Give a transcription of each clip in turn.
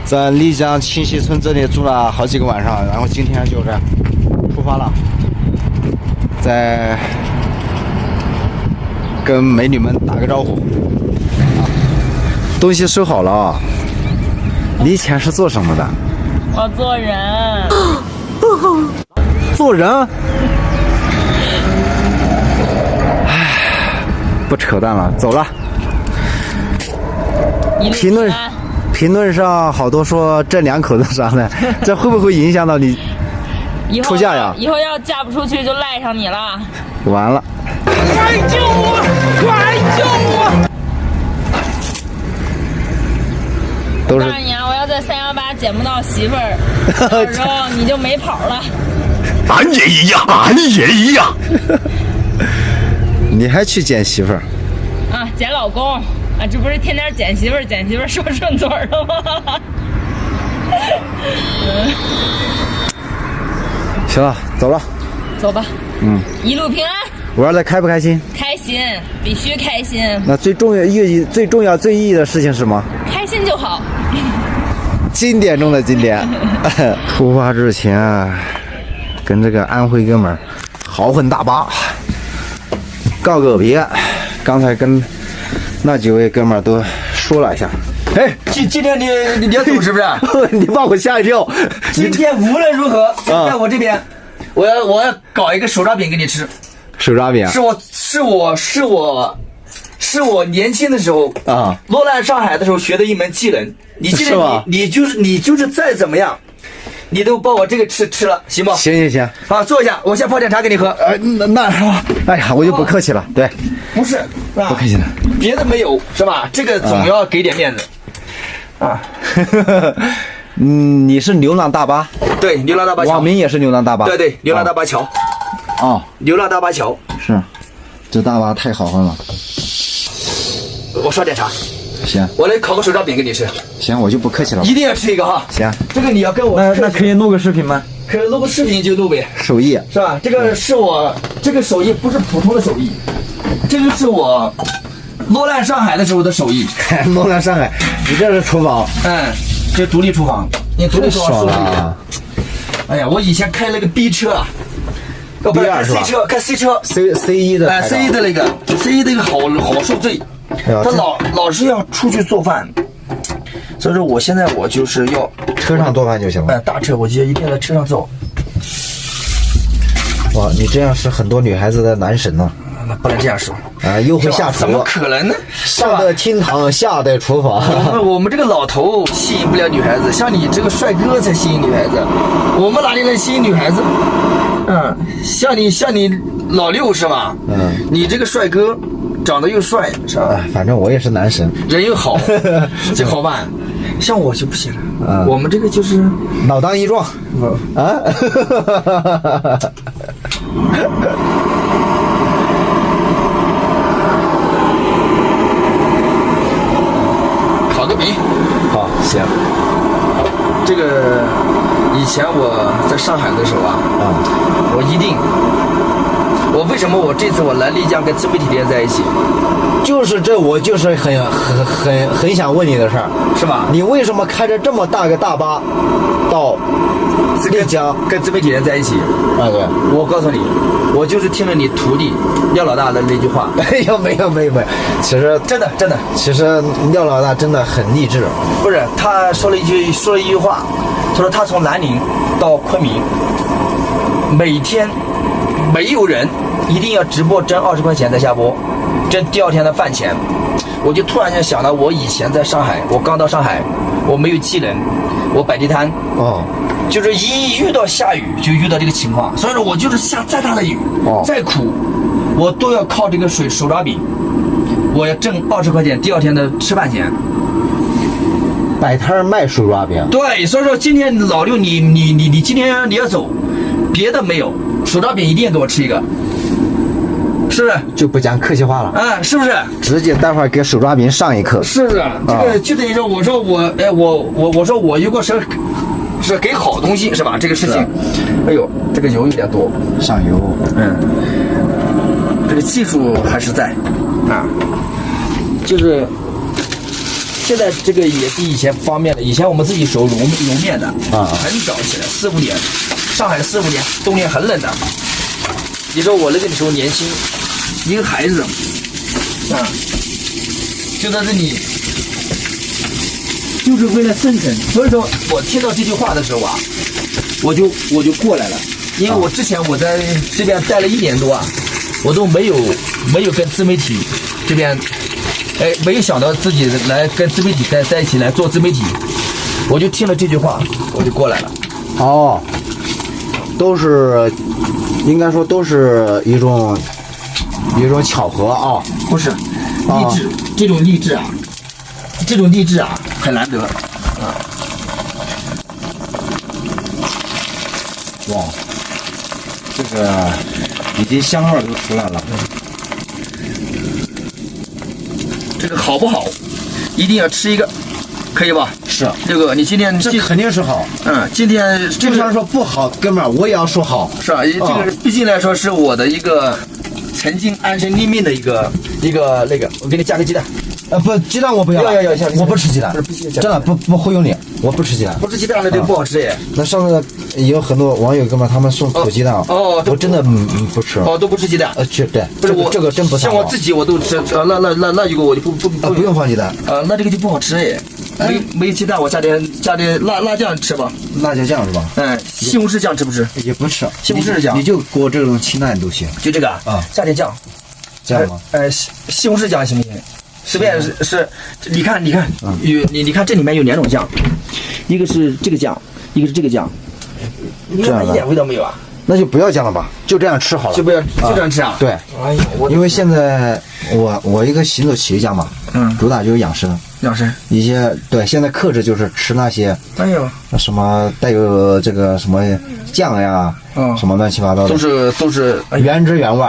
在丽江清溪村这里住了好几个晚上，然后今天就是出发了，再跟美女们打个招呼。东西收好了啊。你以前是做什么的？我做人。做人？唉，不扯淡了，走了。评论上好多说这两口子啥的，这会不会影响到你出嫁呀？以后要嫁不出去就赖上你了。完了！快救我！快救我！都是。我告诉你啊，我要在318捡不到媳妇儿，到时候你就没跑了。俺也一样，俺也一样。你还去捡媳妇儿？啊，捡老公啊，这不是天天捡媳妇儿说顺嘴了吗？行了，走了。走吧。一路平安。玩的开不开心？开心，必须开心。那最重要、最意义的事情是什么？开心就好。经典中的经典。出发之前，跟这个安徽哥们儿豪横大巴告个别。刚才跟那几位哥们儿都说了一下。哎，今天你要走是不是？你把我吓一跳。今天无论如何，在我这边，我要搞一个手抓饼给你吃。手抓饼？是我年轻的时候啊，落难上海的时候学的一门技能。你记得你就是再怎么样，你都把我这个吃了，行不？行。好，坐一下，我先泡点茶给你喝。那是吧？哎呀，我就不客气了。对，不是不客气了。别的没有是吧？这个总要给点面子啊。你是流浪大巴？对，流浪大巴桥。网名也是流浪大巴。对，流浪大巴桥。哦，流浪大巴桥是，这大巴太豪横了。我刷点茶。行，我来烤个手抓饼给你吃。行，我就不客气了。一定要吃一个哈。行，这个你要跟我。那可以录个视频吗？可以录个视频就录呗。手艺是吧？这个是我这个手艺不是普通的手艺，这个是我落难上海的时候的手艺。落难上海，你这是厨房？这独立厨房。你独立厨房爽啊！哎呀，我以前开了个 B 车啊。B2是吧？ C 车，开 C 车 ，C1的。C1的那个 C1 那个好受罪。他老是要出去做饭，所以说我现在我就是要车上做饭就行了。大车我就一定要在车上做。哇，你这样是很多女孩子的男神呢。那不能这样说啊，又会下厨？怎么可能呢？上得厅堂，下得厨房。我们这个老头吸引不了女孩子，像你这个帅哥才吸引女孩子。我们哪里能吸引女孩子？像你老六是吧？你这个帅哥。长得又帅是吧？反正我也是男神，人又好，这好办。像我就不行了，我们这个就是老当益壮啊。烤个饼，好，行。这个以前我在上海的时候我为什么我这次我来丽江跟自媒体连在一起？就是这，我就是很想问你的事儿，是吧？你为什么开着这么大个大巴到丽江跟自媒体连在一起？对，我告诉你，我就是听了你徒弟廖老大的那句话。没有，其实真的，其实廖老大真的很励志。不是，他说了一句话，他说他从南宁到昆明，每天没有人一定要直播挣20块钱再下播，挣第二天的饭钱。我就突然间想到，我以前在上海，我刚到上海，我没有技能，我摆地摊，就是一遇到下雨就遇到这个情况，所以说我就是下再大的雨，再苦，我都要靠这个手抓饼，我要挣20块钱第二天的吃饭钱。摆摊卖手抓饼。对，所以说今天老六你今天你要走，别的没有，手抓饼一定要给我吃一个。是不是就不讲客气话了？是不是？直接待会儿给手抓饼上一课。是不是？这个就等于说，我说我如果是给好东西是吧？这个事情，哎呦，这个油有点多，上油。这个技术还是在就是现在这个也比以前方便了。以前我们自己手揉面的啊很早起来4、5点，上海4、5点，冬天很冷的。你说我那个时候年轻，一个孩子啊，就在这里，就是为了生存。所以说我听到这句话的时候啊，我就过来了，因为我之前我在这边待了1年多啊，我都没有跟自媒体这边，没有想到自己来跟自媒体在一起来做自媒体，我就听了这句话，我就过来了。哦，都是应该说都是一种巧合啊。不是励志，这种励志啊，很难得啊。哇，这个已经香味都出来了。这个好不好，一定要吃一个，可以吧？是，这个你今天这肯定是好。今天这个就算说不好，哥们儿我也要说好。是吧？这个毕竟来说是我的一个曾经安身立命的一个那个，我给你加个鸡蛋。不，鸡蛋我不要。要，我不吃鸡蛋。不是必须加真的不忽悠你，我不吃鸡蛋。不吃鸡蛋的这个不好吃耶。那上次有很多网友哥们儿他们送土鸡蛋，我真的不吃。都不吃鸡蛋。对，不是我这个真不像我自己我都吃，那一个我就不用放鸡蛋。那这个就不好吃耶。没鸡蛋，我加点辣酱吃吧。辣椒酱是吧？西红柿酱吃不吃？也不吃，西红柿酱你就给我这种清淡都行。就这个啊，加点酱。这样吗？西红柿酱行不行？随便是，你看，你看这里面有2种酱，一个是这个酱，一个是这个酱，你看一点味道没有啊？那就不要酱了吧，就这样吃好了。就这样吃啊？对，哎呦，因为现在我一个行走企业家嘛，主打就是养生。一些对，现在克制就是吃那些，哎呦，什么带有这个什么酱呀，什么乱七八糟的，都是原汁原味，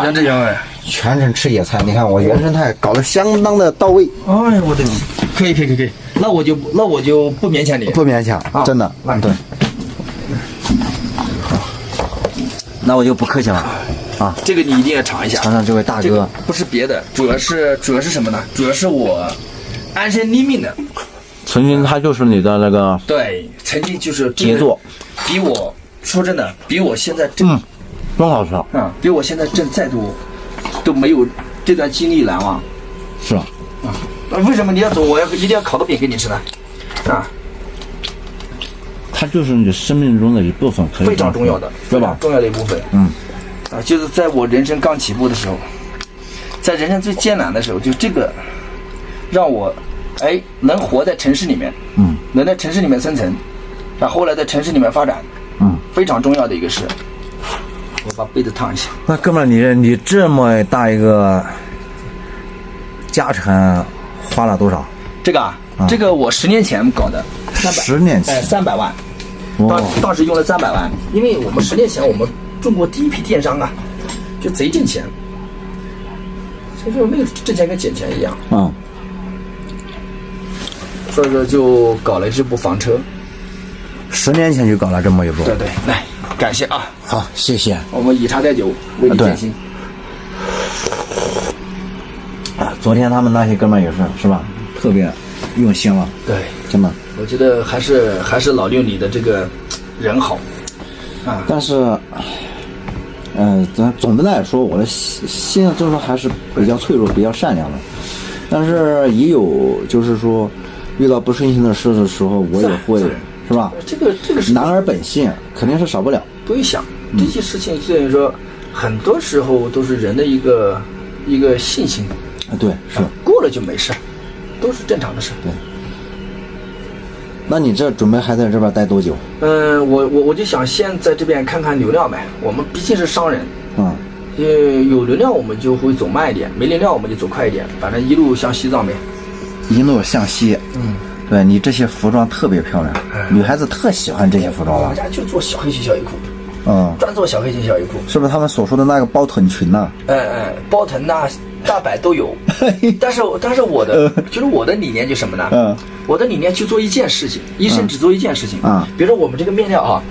全程吃野菜。你看我原生态搞得相当的到位。哎呀，我的可以，那我就不勉强你，不勉强，真的，对。那我就不客气了啊！这个你一定要尝一下，尝尝这位大哥。不是别的，主要是什么呢？主要是我安身立命的。曾经他就是你的那个对，曾经就是杰作，比我说真的，比我现在真好吃啊，比我现在挣再多都没有这段经历难忘。是啊，为什么你要走？我一定要烤个饼给你吃呢？啊，它就是你生命中的一部分，非常重要的，对吧？重要的一部分。就是在我人生刚起步的时候，在人生最艰难的时候，就这个让我能活在城市里面，能在城市里面生存，然后后来在城市里面发展，非常重要的一个事。我把杯子烫一下。那哥们儿，你这么大一个家产花了多少？这个这个我10年前搞的，10年前，300万，当时用了300万，因为我们10年前我们中国第一批电商啊，就贼挣钱，所以说那个挣钱跟捡钱一样，所以说就搞了这部房车。10年前就搞了这么一部，对，来，感谢啊，好，谢谢。我们以茶代酒，为你践行。昨天他们那些哥们儿也是吧，特别用心了，对，真的。我觉得还是老六你的这个人好啊，但是，咱总的来说，我的心就是说还是比较脆弱、比较善良的，但是也有就是说遇到不顺心的事的时候，我也会是吧？这个男儿本性肯定是少不了。不用想这些事情，虽然说很多时候都是人的一个信心。对，是过了就没事，都是正常的事。对。那你这准备还在这边待多久？我就想先在这边看看流量呗。我们毕竟是商人，有流量我们就会走慢一点，没流量我们就走快一点，反正一路向西藏呗。一路向西。对，你这些服装特别漂亮，女孩子特喜欢这些服装了。我家就做小黑裙小衣裤。专做小黑裙小衣裤，是不是他们所说的那个包臀裙呢？包臀呐，大摆都有。但是我的就是我的理念就什么呢？我的理念就做一件事情，一生只做一件事情。比如说我们这个面料啊，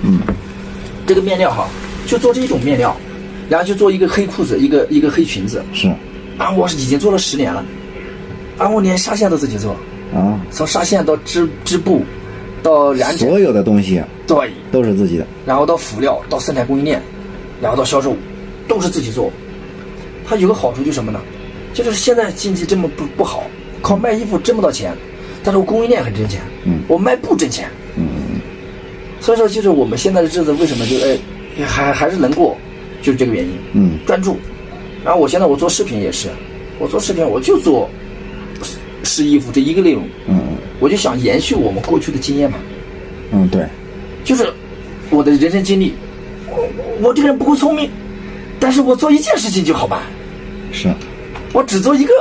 这个面料哈，就做这一种面料，然后就做一个黑裤子，一个黑裙子。是。我已经做了10年了，我连纱线都自己做。啊，从纱线到织布，到染指，所有的东西对，都是自己的。然后到辅料，到生产供应链，然后到销售，都是自己做。它有个好处就是什么呢？就是现在经济这么不好，靠卖衣服挣不到钱，但是我供应链很挣钱，我卖布挣钱，所以说就是我们现在的日子为什么就还是能过，就是这个原因，专注。然后我现在我做视频也是，我做视频我就做试衣服这一个内容，我就想延续我们过去的经验嘛，对，就是我的人生经历，我这个人不够聪明，但是我做一件事情就好办，是，我只做一个，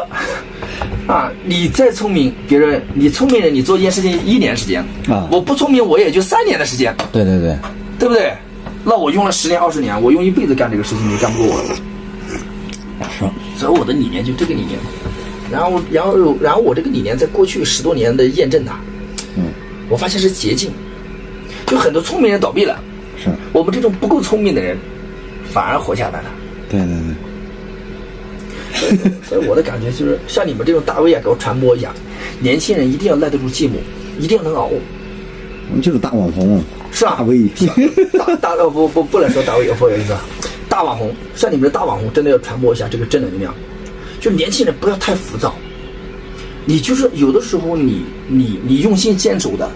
啊，你再聪明，别人你聪明人，你做一件事情1年时间啊，我不聪明，我也就3年的时间，对对对，对不对？那我用了10年20年，我用一辈子干这个事情，你干不过我。是，所以我的理念就这个理念，然后我这个理念在过去10多年的验证它，我发现是捷径，就很多聪明人倒闭了，是我们这种不够聪明的人反而活下来了。对对对。所以我的感觉就是像你们这种大 V 啊，给我传播一样，年轻人一定要耐得住寂寞，一定要能熬。我们就是大网红，是啊，大 V，不能说大 V， 不好意思，大网红，像你们的大网红，真的要传播一下这个正能量。就年轻人不要太浮躁，你就是有的时候你用心坚守的，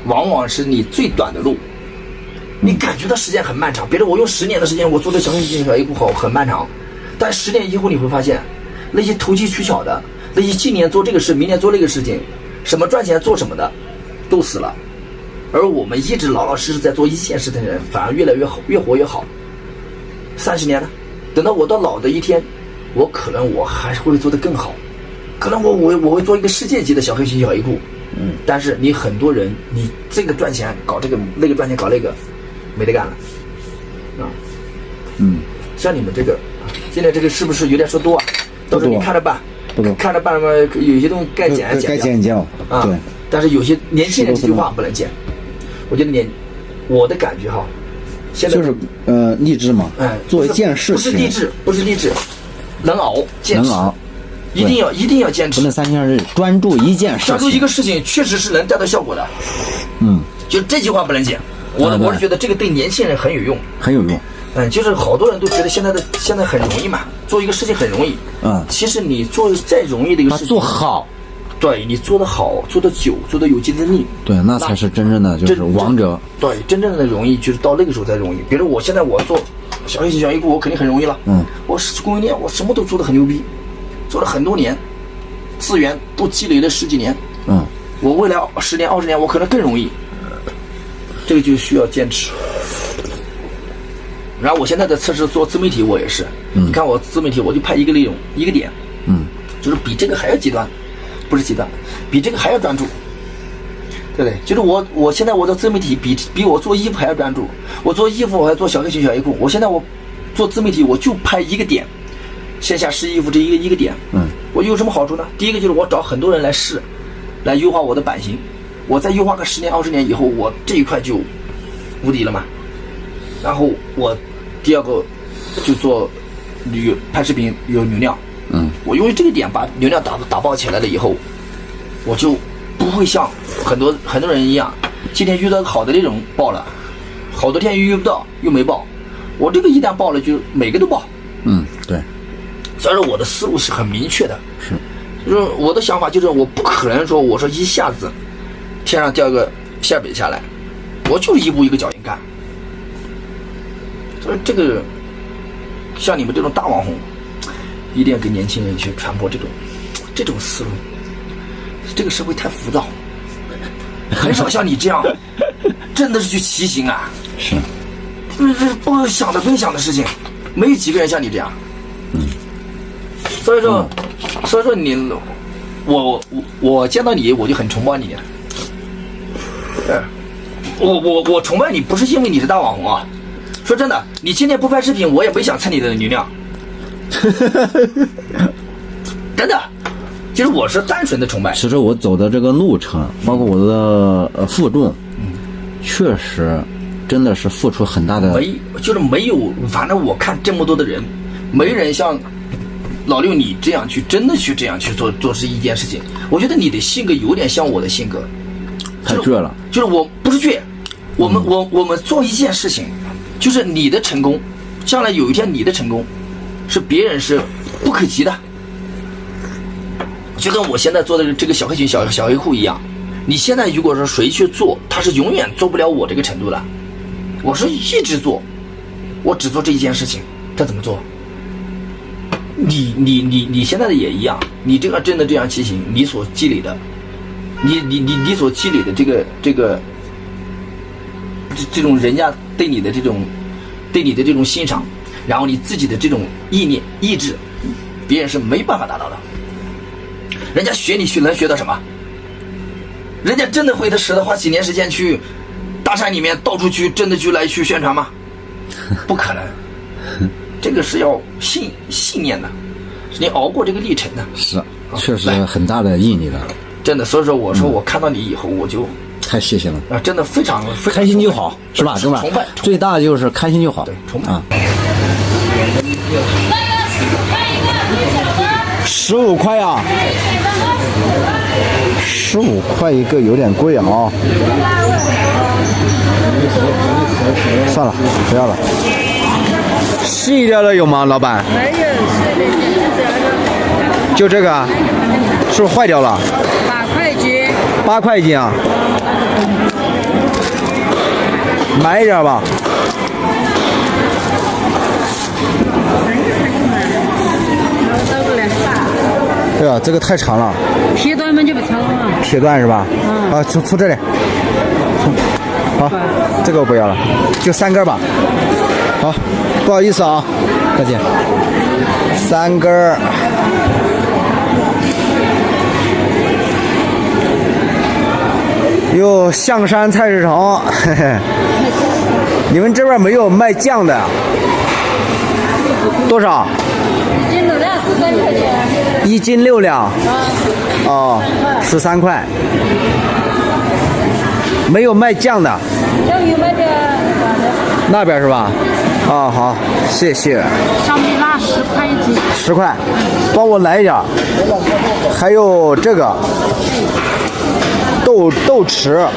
往往是你最短的路。你感觉到时间很漫长，别人我用10年的时间，我做的小一步好很漫长，但10年以后你会发现，那些投机取巧的，那些今年做这个事，明年做那个事情，什么赚钱做什么的，都死了。而我们一直老老实实在做一件事的人，反而越来越好，越活越好。30年了，等到我到老的一天，我可能我还会做得更好，可能我会做一个世界级的小黑裙小衣裤。但是你很多人，你这个赚钱搞这个，那个赚钱搞那个，没得干了，啊，像你们这个，现在这个是不是有点说多啊？到时候你看着办，看着办嘛，有些东西该减掉啊。对，但是有些年轻人这句话不能减。我觉得我的感觉哈，现在就是励志嘛，做一件事情不是励志，能熬，坚持，能熬，一定要坚持，不能3天2日，专注一件事情，专注一个事情确实是能带到效果的。就这句话不能减。我是觉得这个对年轻人很有用，很有用。就是好多人都觉得现在很容易嘛，做一个事情很容易。其实你做再容易的一个事情，做好，对你做得好，做得久，做得有竞争力，对，那才是真正的就是王者。对，真正的容易就是到那个时候才容易。比如我现在我做小黑裙小衣裤，我肯定很容易了。我供应链我什么都做得很牛逼，做了很多年，资源都积累了10几年。我未来10年20年我可能更容易。这个就需要坚持。然后我现在在测试做自媒体，我也是。你看我自媒体，我就拍一个内容一个点，就是比这个还要极端，不是极端，比这个还要专注，对不对？就是我现在我做自媒体比我做衣服还要专注。我做衣服我还做小黑裙小衣裤，我现在我做自媒体我就拍一个点，线下试衣服这一个点。我有什么好处呢？第一个就是我找很多人来试，来优化我的版型。我再优化个10年20年以后，我这一块就无敌了嘛。然后我第二个就做拍视频有流量，我用这个点把流量打爆起来了以后，我就不会像很多人一样，今天遇到好的内容爆了，好多天又遇不到又没爆。我这个一旦爆了，就每个都爆。对。所以说我的思路是很明确的，是，就是我的想法就是我不可能说我说一下子天上掉个馅饼下来，我就是一步一个脚印干。所以这个像你们这种大网红，一定要给年轻人去传播这种思路。这个社会太浮躁，很少像你这样，真的是去骑行啊。是，这不想的事情，没有几个人像你这样。所以说你，我见到你我就很崇拜你。我崇拜你不是因为你是大网红啊，说真的，你今天不拍视频，我也没想蹭你的流量。真的，其实我是单纯的崇拜。其实我走的这个路程，包括我的负重，确实真的是付出很大的。没有，反正我看这么多的人，没人像老六你这样去真的去这样去做是一件事情，我觉得你的性格有点像我的性格，太倔了。就是我不是倔，我们做一件事情，就是你的成功，将来有一天你的成功，是别人是不可及的。就跟我现在做的这个小黑裙、小黑裤一样，你现在如果说谁去做，他是永远做不了我这个程度的。我是一直做，我只做这一件事情，他怎么做？你现在的也一样，你这个真的这样骑行，你所积累的，你所积累的这种人家对你的这种欣赏，然后你自己的这种意念意志，别人是没办法达到的。人家学你能学到什么？人家真的会花几年时间去大山里面到处去真的去宣传吗？不可能，这个是要信念的，是你熬过这个历程的。是，确实很大的意义的。真的，所以说我说我看到你以后，我就太谢谢了啊，真的非常开心就好，是吧？对吧？崇拜，最大的就是开心就好。对，崇拜啊。15块呀，15块一个有点贵啊。算了，不要了。细一点的有吗，老板？没有，就这个，是不是坏掉了8块斤。8块一斤啊？买一点吧。对啊，这个太长了。铁段嘛就不长了。铁段是吧？啊，从这里。好，这个我不要了，就3根吧。好，不好意思啊，再见。3根。哟，象山菜市场，嘿嘿，你们这边没有卖酱的？多少1斤6两13块钱。？1斤6两。哦，13块。没有卖酱的。酱有卖的。那边是吧？啊，好，谢谢。上面那10块一斤。10块，帮我来一点。还有这个豆豉，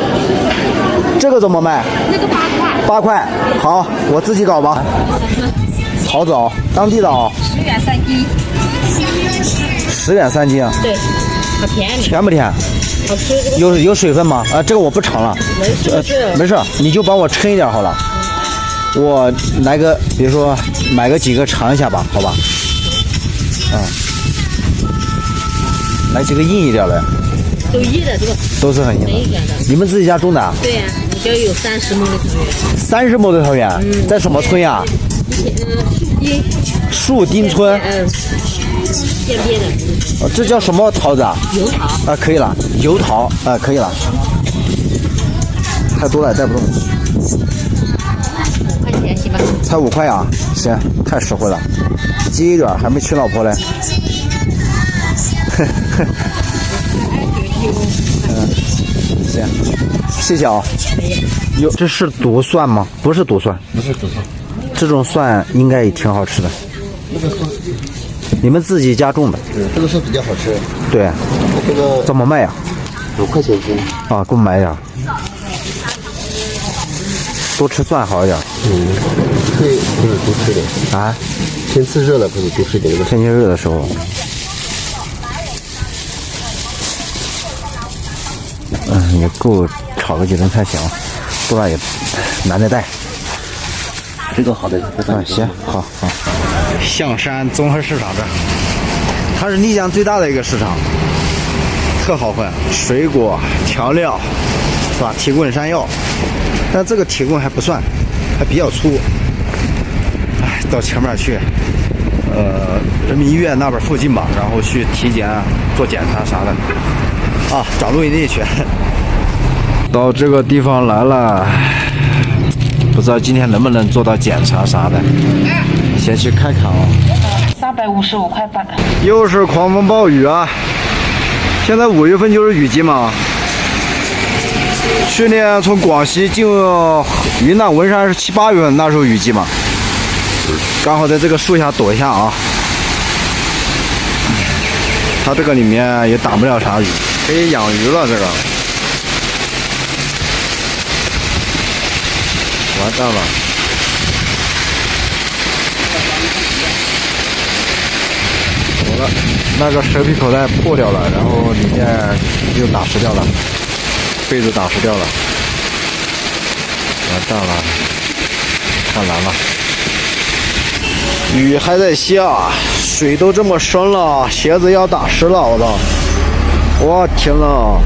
这个怎么卖？那个8块。8块，好，我自己搞吧。好枣，当地的啊。10元3斤。10元3斤啊？对，好甜。甜不甜？好吃。有水分吗？啊，这个我不盛了。没事，你就帮我称一点好了。我来个，比如说买个几个尝一下吧，好吧？来几个硬一点的。都硬的这个。都是很硬的。你们自己家种的？对呀，我家有30亩的桃园。30亩的桃园，在什么村呀？树丁村。边边的。哦，这叫什么桃子啊？油桃。啊，可以了，油桃啊，可以了。太多了，带不动。5块钱行吧？才5块啊，行，太实惠了。积一点，还没娶老婆嘞。行，谢谢啊。有，这是毒蒜吗？不是毒蒜，不是毒蒜。这种蒜应该也挺好吃的。那个蒜，你们自己家种的？这个蒜比较好吃。对。这个怎么卖呀？5块钱斤。啊，给我买点。多吃蒜好一点。可以多吃点。啊？天气热了可以多吃点。天气热的时候。也够炒个几顿菜行，不然也难得带。这个好的。行，好。象山综合市场这，它是丽江最大的一个市场，特好混，水果、调料，是吧？铁棍山药，但这个铁棍还不算，还比较粗。哎，到前面去，人民医院那边附近吧，然后去体检、做检查啥的。啊，找录音地去。到这个地方来了，不知道今天能不能做到检查啥的，先去看看啊。355块半。又是狂风暴雨啊！现在5月份就是雨季嘛。去年从广西进云南文山是7、8月份，那时候雨季嘛。刚好在这个树下躲一下啊。它这个里面也打不了啥鱼，可以养鱼了。这个完蛋了。好了，那个蛇皮口袋破掉了，然后里面又打湿掉了，被子打湿掉了，完蛋了，看蓝了。雨还在下，水都这么深了，鞋子要打湿了，我操！我天呐！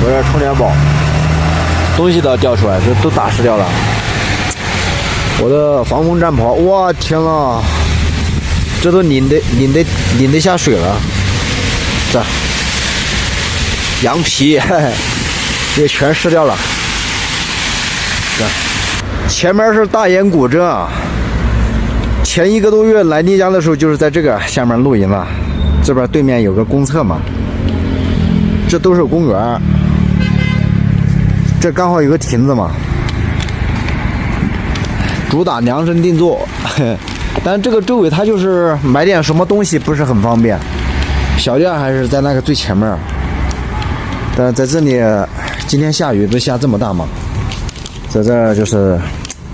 有点充电宝，东西都要掉出来，这都打湿掉了。我的防风战袍，我天呐！这都淋得下水了，这羊皮也全湿掉了。这前面是大研古镇啊，前1个多月来你家的时候就是在这个下面露营了。这边对面有个公厕嘛，这都是公园，这刚好有个亭子嘛，主打量身定做。但这个周围它就是买点什么东西不是很方便，小店还是在那个最前面。但是在这里，今天下雨不是下这么大嘛，在这儿就是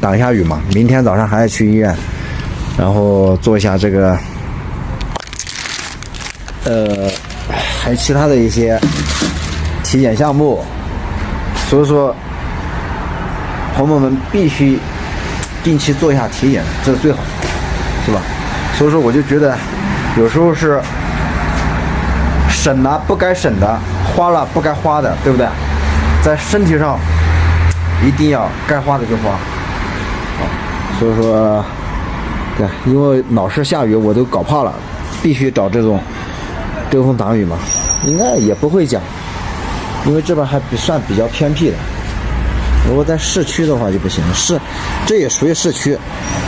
挡一下雨嘛。明天早上还要去医院，然后做一下这个，还有其他的一些体检项目。所以说，朋友们必须定期做一下体检，这是最好。是吧？所以说我就觉得，有时候是省了不该省的，花了不该花的，对不对？在身体上一定要该花的就花。所以说，对，因为老是下雨，我都搞怕了，必须找这种遮风挡雨嘛。应该也不会讲，因为这边还算比较偏僻的。如果在市区的话就不行，这也属于市区，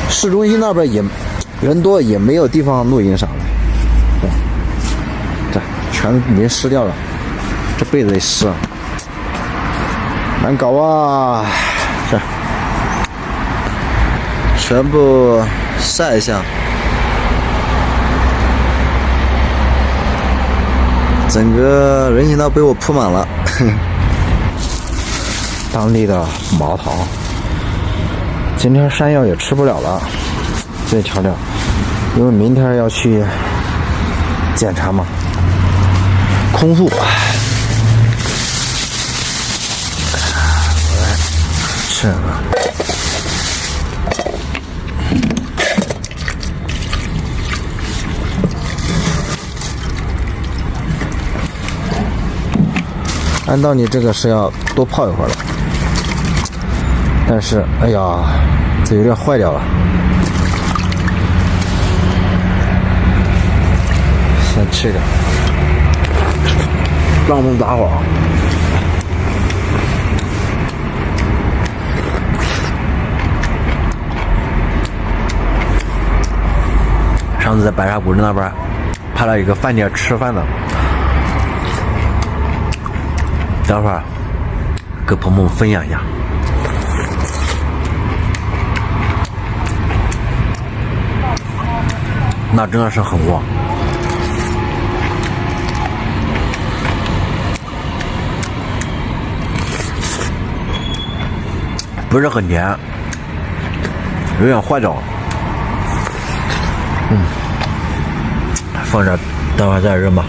市中心那边也。人多也没有地方露营啥的，这全淋湿掉了，这被子也湿了，难搞啊！这全部晒一下，整个人行道被我铺满了。当地的毛桃，今天山药也吃不了了。这调料，因为明天要去检查嘛，空腹。来吃个，按道理这个是要多泡一会儿的，但是哎呀，这有点坏掉了。先吃点，让我们打会儿。上次在白沙古镇那边拍了一个饭店吃饭的，待会儿跟朋友们分享一下。那真的是很旺。不是很甜，有点坏掉了。放这，待会儿再扔吧。